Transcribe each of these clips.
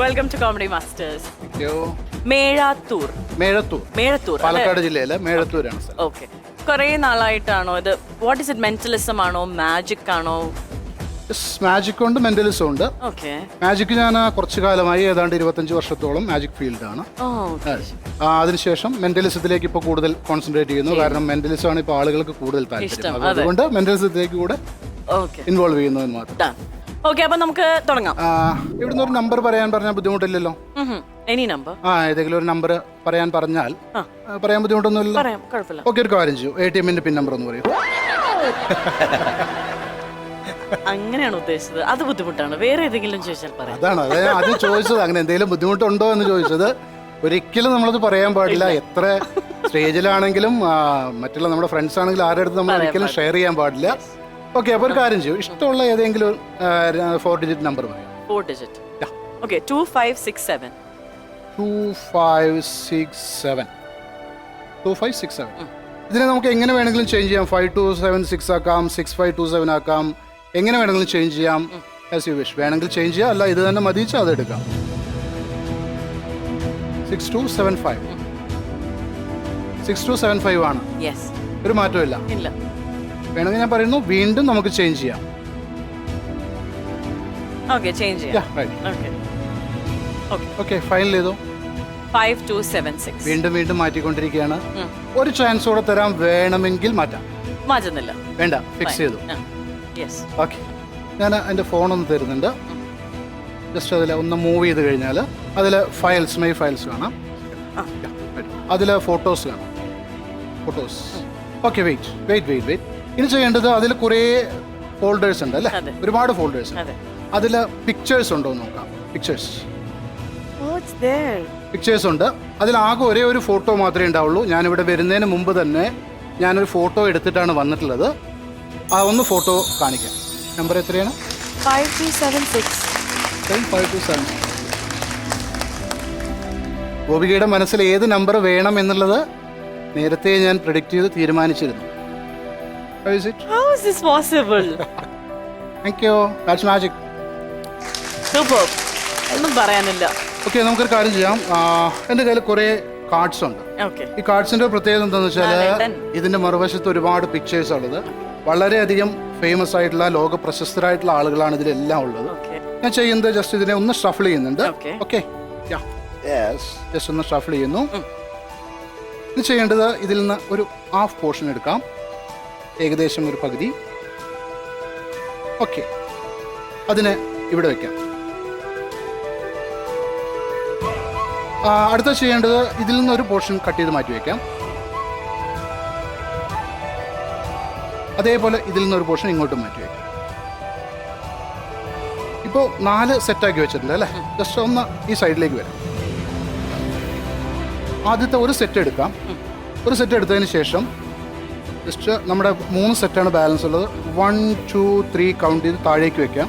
Welcome to comedy masters. യോ മേഴാത്തൂർ. മേഴത്തൂർ പാലക്കാട് ജില്ലയിലെ മേഴത്തൂരാണ് സ്ഥലം. ഓക്കെ. കുറേ നാളായിട്ടാണോ ഇത്? What is it? മെന്റലിസം ആണോ, മാജിക് ആണോ? മാജിക് ഉണ്ട്, മെന്റലിസം ഉണ്ട്. ഓക്കെ. മാജിക് ഞാൻ കുറച്ചു കാലമായി ഏതാണ്ട് 25 വർഷത്തോളം മാജിക് ഫീൽഡാണ്. അതിനുശേഷം മെന്റലിസത്തിലേക്ക് ഇപ്പോൾ കൂടുതൽ കോൺസെൻട്രേറ്റ് ചെയ്യുന്നു. കാരണം മെന്റലിസം ആണ് ഇപ്പോൾ ആളുകൾക്ക് കൂടുതൽ താല്പര്യം. അതുകൊണ്ട് മെന്റലിസത്തിലേക്ക് കൂടെ ഇൻവോൾവ് ചെയ്യുന്നു എന്ന് മാത്രം. ഓക്കെ, അപ്പൊ നമുക്ക് തുടങ്ങാം. ഇവിടുന്ന് ഒരു നമ്പർ പറയാൻ പറഞ്ഞാൽ ബുദ്ധിമുട്ടില്ലല്ലോ? Any number. ഏതെങ്കിലും ഒരു നമ്പർ പറയാൻ പറഞ്ഞാൽ പറയാൻ ബുദ്ധിമുട്ടൊന്നുമില്ല. ഓക്കെ, ഒരു കാര്യം ചെയ്യൂ, ATM-ന്റെ പിൻ നമ്പർ ഒന്ന് പറയൂ. അങ്ങനെയാണ് ഉദ്ദേശിച്ചത്? അത് ബുദ്ധിമുട്ടാണ്. വേറെ ഏതെങ്കിലും ചോദിച്ചാൽ പറയാം. അതാണ് അത് ചോദിച്ചത്. അങ്ങനെ എന്തെങ്കിലും ബുദ്ധിമുട്ടുണ്ടോ എന്ന് ചോദിച്ചത്. ഒരിക്കലും നമ്മളത് പറയാൻ പാടില്ല. എത്ര സ്റ്റേജിലാണെങ്കിലും മറ്റുള്ള നമ്മുടെ ഫ്രണ്ട്സ് ആണെങ്കിലും ആരുടെ അടുത്ത് നമ്മൾ ഒരിക്കലും ഷെയർ ചെയ്യാൻ പാടില്ല. ഓക്കെ, അപ്പോൾ ഒരു കാര്യം ചെയ്യൂ, ഇഷ്ടമുള്ള ഏതെങ്കിലും 4 ഡിജിറ്റ് നമ്പർ പറയാം. 4 ഡിജിറ്റ്. ഓക്കെ, 2567. 2567. 2567. ഇതിനെ നമുക്ക് എങ്ങനെ വേണമെങ്കിലും ചേഞ്ച് ചെയ്യാം. 5276 ആക്കാം, 6527 ആക്കാം, എങ്ങനെ വേണമെങ്കിലും ചേഞ്ച് ചെയ്യാം. As you wish. വേണമെങ്കിൽ ചേഞ്ച് ചെയ്യാം, അല്ല ഇത് തന്നെ മതിച്ച് അത് എടുക്കാം. 6275. 6275 ആണ്. ഒരു മാറ്റമില്ല. വേണമെങ്കിൽ ഞാൻ പറയുന്നു വീണ്ടും നമുക്ക് ചേഞ്ച് ചെയ്യാം. ഓക്കെ, ഫൈനൽ ചെയ്തു. 5276. വീണ്ടും വീണ്ടും മാറ്റിക്കൊണ്ടിരിക്കുകയാണ്. ഒരു ചാൻസ് കൂടെ തരാം, വേണമെങ്കിൽ മാറ്റാം. മാറ്റുന്നില്ല, വേണ്ട, ഫിക്സ് ചെയ്തു. ഓക്കെ, ഞാൻ എൻ്റെ ഫോണൊന്ന് തരുന്നുണ്ട്. ജസ്റ്റ് അതിൽ ഒന്ന് മൂവ് ചെയ്ത് കഴിഞ്ഞാൽ അതിൽ ഫയൽസ്, മൈ ഫയൽസ് കാണാം. അതിൽ ഫോട്ടോസ് കാണാം. ഫോട്ടോസ്. Okay, wait. ഇനി ചെയ്യേണ്ടത് അതിൽ കുറേ ഫോൾഡേഴ്സ് ഉണ്ട് അല്ലേ? ഒരുപാട് ഫോൾഡേഴ്സ്. അതിൽ പിക്ചേഴ്സ് ഉണ്ടോ എന്ന് നോക്കാം. പിക്ചേഴ്സ് ഉണ്ട്. അതിലാകെ ഒരേ ഒരു ഫോട്ടോ മാത്രമേ ഉണ്ടാവുള്ളൂ. ഞാനിവിടെ വരുന്നതിന് മുമ്പ് തന്നെ ഞാനൊരു ഫോട്ടോ എടുത്തിട്ടാണ് വന്നിട്ടുള്ളത്. ആ ഒന്ന് ഫോട്ടോ കാണിക്കാം. നമ്പർ എത്രയാണ്? 5276. ഗോപികയുടെ മനസ്സിൽ ഏത് നമ്പർ വേണം എന്നുള്ളത് നേരത്തെ ഞാൻ പ്രെഡിക്റ്റ് ചെയ്ത് തീരുമാനിച്ചിരുന്നു. How is this possible? Thank you. That's magic. Super. ഒന്നും പറയാനില്ല. ഓക്കെ, നമുക്കൊരു കാര്യം ചെയ്യാം. എൻ്റെ കയ്യിൽ കുറേ കാർഡ്സ് ഉണ്ട്. ഈ കാർഡ്സിന്റെ പ്രത്യേകത എന്താണെന്ന് വെച്ചാൽ ഇതിന്റെ മറുവശത്ത് ഒരുപാട് പിക്ചേഴ്സ് ഉള്ളത്. വളരെയധികം ഫേമസ് ആയിട്ടുള്ള, ലോക പ്രശസ്തരായിട്ടുള്ള ആളുകളാണ് ഇതിലെല്ലാം ഉള്ളത്. ഞാൻ ചെയ്യുന്നത് ജസ്റ്റ് ഇതിനെ ഒന്ന് ഷഫിൾ ചെയ്യുന്നുണ്ട്. ഓക്കെ, ജസ്റ്റ് ഒന്ന് ഷഫിൾ ചെയ്യുന്നു. ഇത് ചെയ്യേണ്ടത് ഇതിൽ നിന്ന് ഒരു ഹാഫ് പോർഷൻ എടുക്കാം, ഏകദേശം ഒരു പകുതി. ഓക്കെ, അതിനെ ഇവിടെ വെക്കാം. അടുത്ത ചെയ്യേണ്ടത് ഇതിൽ നിന്നൊരു പോർഷൻ കട്ട് ചെയ്ത് മാറ്റി വയ്ക്കാം. അതേപോലെ ഇതിൽ നിന്നൊരു പോർഷൻ ഇങ്ങോട്ട് മാറ്റി വയ്ക്കാം. ഇപ്പോൾ 4 സെറ്റാക്കി വെച്ചിട്ടുണ്ട് അല്ലേ? ജസ്റ്റ് ഒന്ന് ഈ സൈഡിലേക്ക് വരാം. ആദ്യത്തെ ഒരു സെറ്റ് എടുക്കാം. ഒരു സെറ്റ് എടുത്തതിന് ശേഷം ജസ്റ്റ് നമ്മുടെ 3 സെറ്റാണ് ബാലൻസ് ഉള്ളത്. 1 2 3 കൗണ്ട് ചെയ്ത് താഴേക്ക് വെക്കാം.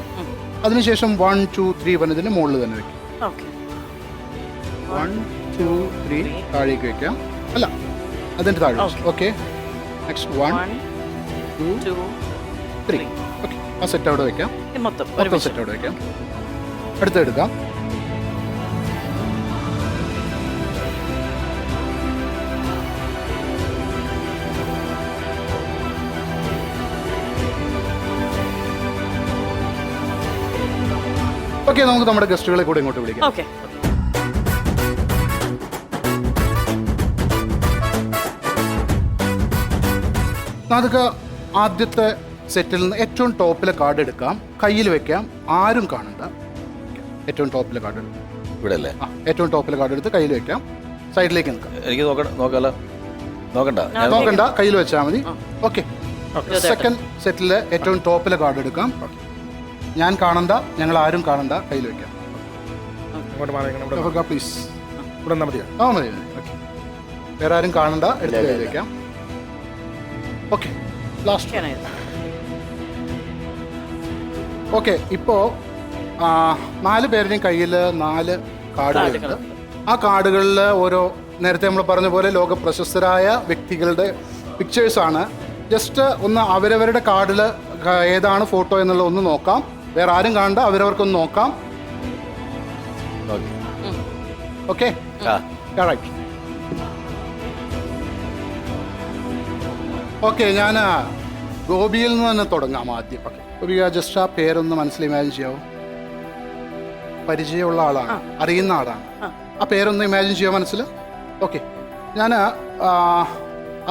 അതിനുശേഷം 1 2 3 പറഞ്ഞതിന് മുകളിൽ തന്നെ വെക്കാം. 1 2 3 താഴേക്ക് വെക്കാം. അല്ല, അതിൻ്റെ താഴെ. Okay, next 1 2 3. ഓക്കെ, ആ സെറ്റ് അവിടെ വെക്കാം. മൊത്തം സെറ്റ് അവിടെ വെക്കാം. അടുത്തെടുക്കാം. ഓക്കെ, നമുക്ക് നമ്മുടെ ഗസ്റ്റുകളെ കൂടെ ഇങ്ങോട്ട് വിളിക്കാം. നമുക്ക് ആദ്യത്തെ സെറ്റിൽ നിന്ന് ഏറ്റവും ടോപ്പിലെ കാർഡ് എടുക്കാം, കയ്യിൽ വെക്കാം, ആരും കാണണ്ട. ഏറ്റവും ടോപ്പിലെ കാർഡ് എടുക്കാം. ഇവിടെ അല്ലേ? ഏറ്റവും ടോപ്പിലെ കാർഡ് എടുത്ത് കയ്യിൽ വെക്കാം. സൈഡിലേക്ക് നിൽക്കാം. എനിക്ക് നോക്കണ്ട, കയ്യിൽ വെച്ചാൽ മതി. ഓക്കെ, സെക്കൻഡ് സെറ്റിലെ ഏറ്റവും ടോപ്പിലെ കാർഡ് എടുക്കാം. ഞാൻ കാണണ്ട, ഞങ്ങൾ ആരും കാണണ്ട, കയ്യിൽ വെക്കാം. പ്ലീസ്. മതി. ഓക്കെ, വേറെ ആരും കാണണ്ട, എടുത്ത് കയ്യിൽ വെക്കാം. Okay, last. ഓക്കെ, ഇപ്പോൾ 4 പേരുടെയും കയ്യിൽ 4 കാർഡുകളുണ്ട്. ആ കാർഡുകളിൽ ഓരോ നേരത്തെ നമ്മൾ പറഞ്ഞ പോലെ ലോക പ്രശസ്തരായ വ്യക്തികളുടെ പിക്ചേഴ്സാണ്. ജസ്റ്റ് ഒന്ന് അവരവരുടെ കാർഡിൽ ഏതാണ് ഫോട്ടോ എന്നുള്ളത് ഒന്ന് നോക്കാം. വേറെ ആരും കാണണ്ട, അവരവർക്കൊന്ന് നോക്കാം. ഓക്കെ ഓക്കെ, ഞാൻ ഗോപിയിൽ നിന്ന് തന്നെ തുടങ്ങാം ആദ്യം. ഗോപിക, ജസ്റ്റ് ആ പേരൊന്ന് മനസ്സിൽ ഇമാജിൻ ചെയ്യാവോ? പരിചയമുള്ള ആളാണ്, അറിയുന്ന ആളാണ്. ആ പേരൊന്ന് ഇമാജിൻ ചെയ്യാൻ മനസ്സിൽ. ഓക്കെ, ഞാൻ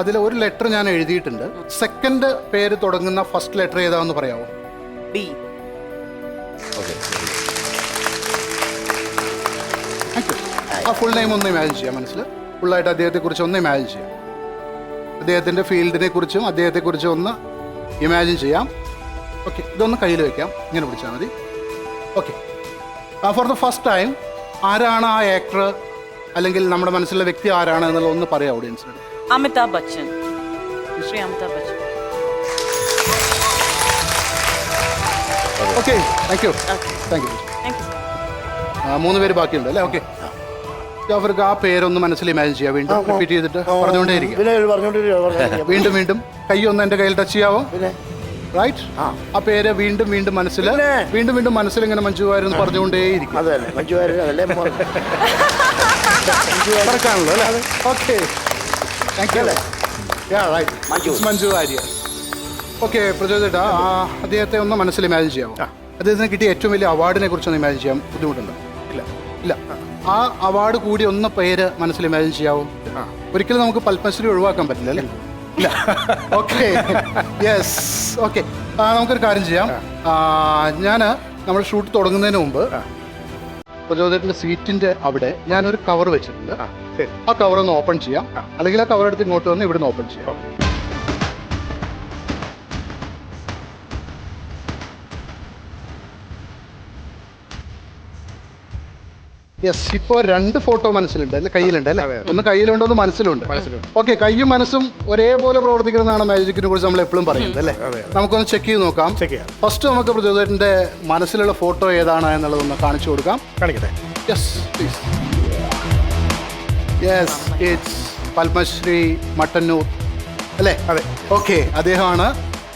അതിൽ ഒരു ലെറ്റർ ഞാൻ എഴുതിയിട്ടുണ്ട്. സെക്കൻഡ് പേര് തുടങ്ങുന്ന ഫസ്റ്റ് ലെറ്റർ ഏതാണെന്ന് പറയാമോ? ബി. ആ ഫുൾ നെയിം ഒന്ന് ഇമാജിൻ ചെയ്യാം മനസ്സിൽ. ഫുള്ളായിട്ട് അദ്ദേഹത്തെക്കുറിച്ച് ഒന്ന് ഇമാജിൻ ചെയ്യാം. അദ്ദേഹത്തിൻ്റെ ഫീൽഡിനെ കുറിച്ചും അദ്ദേഹത്തെക്കുറിച്ചും ഒന്ന് ഇമാജിൻ ചെയ്യാം. ഓക്കെ, ഇതൊന്ന് കയ്യിൽ വെക്കാം, ഇങ്ങനെ പിടിച്ചാൽ മതി. Okay, for the first time ആരാണ് ആ ആക്ടർ അല്ലെങ്കിൽ നമ്മുടെ മനസ്സിലെ വ്യക്തി ആരാണ് എന്നുള്ളത് ഒന്ന് പറയാം ഓഡിയൻസിനോട്. Amitabh Bachchan. Shri Amitabh Bachchan. Okay, thank you. 3 പേര് ബാക്കിയുണ്ട് അല്ലേ? ഓക്കെ, അവർക്ക് ആ പേരൊന്ന് മനസ്സിൽ ഇമാജിൻ ചെയ്യാം. വീണ്ടും റിപ്പീറ്റ് ചെയ്തിട്ട് പറഞ്ഞുകൊണ്ടേയിരിക്കും. വീണ്ടും വീണ്ടും കൈ ഒന്ന് എൻ്റെ കയ്യിൽ ടച്ച് ചെയ്യാവോ? റൈറ്റ്. ആ പേര് വീണ്ടും വീണ്ടും മനസ്സിൽ വീണ്ടും വീണ്ടും മനസ്സിൽ ഇങ്ങനെ മഞ്ജു വാര്യർ എന്ന് പറഞ്ഞുകൊണ്ടേയിരിക്കും. മറക്കാണല്ലോ അല്ലേ? Okay, thank U. Manju Warrier. Okay, Prachod ചേട്ടാ, അദ്ദേഹത്തെ ഒന്ന് മനസ്സിൽ ഇമാജിൻ ചെയ്യാമോ? അദ്ദേഹത്തിന് കിട്ടിയ ഏറ്റവും വലിയ അവാർഡിനെ കുറിച്ചൊന്ന് ഇമാജിൻ ചെയ്യാൻ ബുദ്ധിമുട്ടുണ്ടോ? ഇല്ല. ആ അവാർഡ് കൂടി ഒന്ന് പേര് മനസ്സിൽ ഇമാജിൻ ചെയ്യാവോ? ഒരിക്കലും നമുക്ക് പത്മശ്രീ ഒഴിവാക്കാൻ പറ്റില്ല അല്ലേ? ഇല്ല. Okay, yes. ഓക്കെ, നമുക്കൊരു കാര്യം ചെയ്യാം. നമ്മൾ ഷൂട്ട് തുടങ്ങുന്നതിന് മുമ്പ് പ്രചോദനത്തിന്റെ സീറ്റിന്റെ അവിടെ ഞാനൊരു കവർ വെച്ചിട്ടുണ്ട്. ആ കവർ ഒന്ന് ഓപ്പൺ ചെയ്യാം, അല്ലെങ്കിൽ ആ കവർ എടുത്ത് ഇങ്ങോട്ട് വന്ന് ഇവിടുന്ന് ഓപ്പൺ ചെയ്യാം. യെസ്, ഇപ്പോൾ 2 ഫോട്ടോ മനസ്സിലുണ്ട് അല്ലെ? കയ്യിലുണ്ട് അല്ലേ? ഒന്ന് കയ്യിലുണ്ട്, ഒന്ന് മനസ്സിലുണ്ട്. ഓക്കെ, കയ്യും മനസ്സും ഒരേപോലെ പ്രവർത്തിക്കുന്നതാണ് മാജിക്കിനെ കുറിച്ച് നമ്മൾ എപ്പോഴും പറയുന്നത് അല്ലേ? നമുക്കൊന്ന് ചെക്ക് ചെയ്ത് നോക്കാം. ഫസ്റ്റ് നമുക്ക് പ്രചോദനത്തിന്റെ മനസ്സിലുള്ള ഫോട്ടോ ഏതാണ് എന്നുള്ളതൊന്ന് കാണിച്ചു കൊടുക്കാം. കാണിക്കട്ടെ. Yes, please. Yes, it's Padmashri Mattannur അല്ലേ? അതെ. ഓക്കെ, അദ്ദേഹമാണ്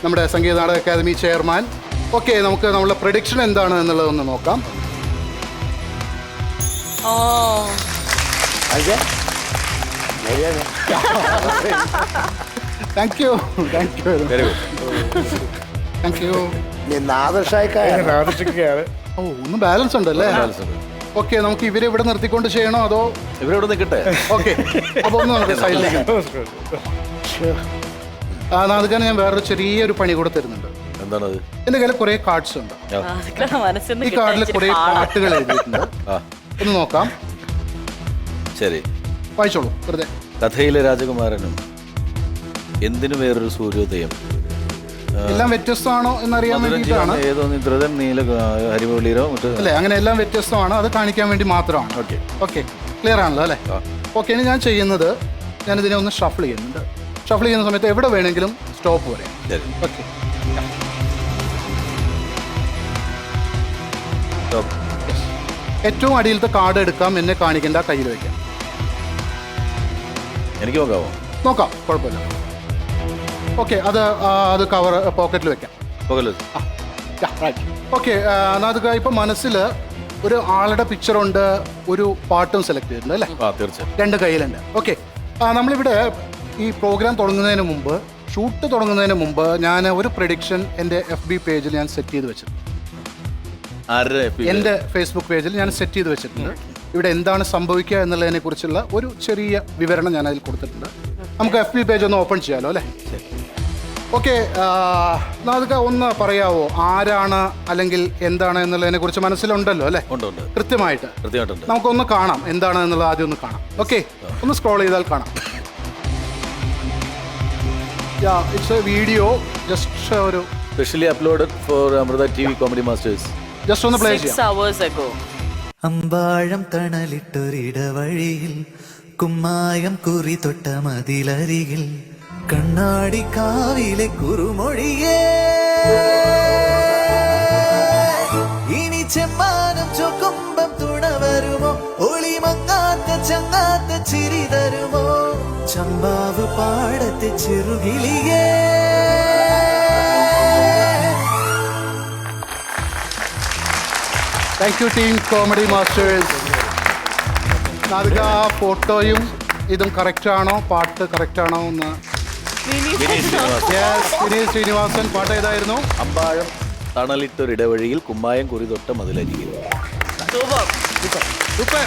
നമ്മുടെ Sangeetha Nataka academy chairman. Okay, നമുക്ക് നമ്മുടെ പ്രഡിക്ഷൻ എന്താണ് എന്നുള്ളതൊന്ന് നോക്കാം. Thank you. ഒന്ന് ബാലൻസ് ഉണ്ടല്ലേ? ഓക്കെ, നമുക്ക് ഇവരെ ഇവിടെ നിർത്തിക്കൊണ്ട് ചെയ്യണോ അതോ ഇവരോട് നിൽക്കട്ടെ? ഓക്കെ, അപ്പൊ ഒന്ന് നമുക്ക് സൈഡിലേക്ക്. നാദുക്കാണ് ഞാൻ വേറൊരു ചെറിയൊരു പണി കൂടെ തരുന്നുണ്ട്. എന്താണത്? എന്റെ കയ്യിൽ കുറെ കാർഡ്സ് ഉണ്ട്. ഈ കാർഡിൽ കുറെ പാട്ടുകൾ എഴുതിയിട്ടുണ്ട്. ഒന്ന് നോക്കാം. ശരി, വായിച്ചോളൂ വെറുതെ. കഥയിലെ രാജകുമാരനും എന്തിനു വേറൊരു സൂര്യോദയം, എല്ലാം വ്യത്യസ്തമാണോ എന്നറിയാൻ വേണ്ടിയിട്ടാണ്. ഏതോ ധൃതൻ നീല ഹരിമുരളീരോ അല്ലേ? അങ്ങനെ എല്ലാം വ്യത്യസ്തമാണ്, അത് കാണിക്കാൻ വേണ്ടി മാത്രമാണ്. ഓക്കെ, ഓക്കെ, ക്ലിയർ ആണല്ലോ അല്ലേ? ഓക്കെ, ഇനി ഞാൻ ചെയ്യുന്നത്, ഞാനിതിനെ ഒന്ന് ഷഫിൾ ചെയ്യുന്നുണ്ട്. ഷഫിൾ ചെയ്യുന്ന സമയത്ത് എവിടെ വേണമെങ്കിലും സ്റ്റോപ്പ് പറയാം. ഓക്കെ, ഏറ്റവും അടിയിലത്തെ കാർഡ് എടുക്കാം, എന്നെ കാണിക്കേണ്ട, കയ്യിൽ വെക്കാം. എനിക്ക് നോക്കാമോ? നോക്കാം, കുഴപ്പമില്ല. ഓക്കെ, അത് കവർ പോക്കറ്റിൽ വെക്കാം. ഓക്കെ, അത് ഇപ്പം മനസ്സിൽ ഒരു ആളുടെ പിക്ചറുണ്ട്, ഒരു പാട്ടും സെലക്ട് ചെയ്തിട്ടുണ്ട് അല്ലേ? തീർച്ചയായും 2 കയ്യിലുണ്ട്. ഓക്കെ, നമ്മളിവിടെ ഈ പ്രോഗ്രാം തുടങ്ങുന്നതിന് മുമ്പ്, ഷൂട്ട് തുടങ്ങുന്നതിന് മുമ്പ് ഞാൻ ഒരു പ്രഡിക്ഷൻ എൻ്റെ FB പേജിൽ ഞാൻ സെറ്റ് ചെയ്ത് വെച്ചിട്ടുണ്ട്. എൻ്റെ ഫേസ്ബുക്ക് പേജിൽ ഞാൻ സെറ്റ് ചെയ്ത് വെച്ചിട്ടുണ്ട്. ഇവിടെ എന്താണ് സംഭവിക്കുക എന്നുള്ളതിനെ കുറിച്ചുള്ള ഒരു ചെറിയ വിവരണം ഞാൻ അതിൽ കൊടുത്തിട്ടുണ്ട്. നമുക്ക് FB പേജ് ഒന്ന് ഓപ്പൺ ചെയ്യാലോ അല്ലേ? ഓക്കെ, അതൊക്കെ ഒന്ന് പറയാവോ, ആരാണ് അല്ലെങ്കിൽ എന്താണ് എന്നുള്ളതിനെ കുറിച്ച് മനസ്സിലുണ്ടല്ലോ അല്ലേ? കൃത്യമായിട്ട് നമുക്കൊന്ന് കാണാം എന്താണ് എന്നുള്ളത്. ആദ്യം ഒന്ന് കാണാം. ഓക്കെ, ഒന്ന് സ്ക്രോൾ ചെയ്താൽ കാണാം. ഇറ്റ്സ് എ വീഡിയോ, ജസ്റ്റ് ഒരു specially uploaded for Amrita TV comedy masters. Just ഒന്ന് പ്ലേ ചെയ്യാം. 6 hours ago. അമ്പാഴം തണലിട്ടൊരിടവഴിയിൽ കുമ്മായം കുറി തൊട്ട മതിലരികിൽ കണ്ണാടി കാവിലെ കുറുമൊഴിയേ ഇനി ചെമ്മാനം ചൊക്കുമ്പം തുണ വരുമോ ഒളിമങ്ങാത്ത ചങ്ങാത്ത ചിരി തരുമോ ചമ്പാവ് പാടത്തെ ചെറുകിളിയേ. Thank you, team Comedy Masters. Nadika ഫോട്ടോയും ഇതും കറക്റ്റ് ആണോ, പാട്ട് കറക്റ്റ് ആണോ എന്ന്? വിനീത് ശ്രീനിവാസൻ. യെസ്, വിനീത് ശ്രീനിവാസൻ. പാട്ട് ഏതായിരുന്നു? അമ്പാഴം തണലിട്ടൊരിടവഴിയിൽ കുമ്മായം കുറി തൊട്ട മതിലരികിൽ. സൂപ്പർ. സൂപ്പർ.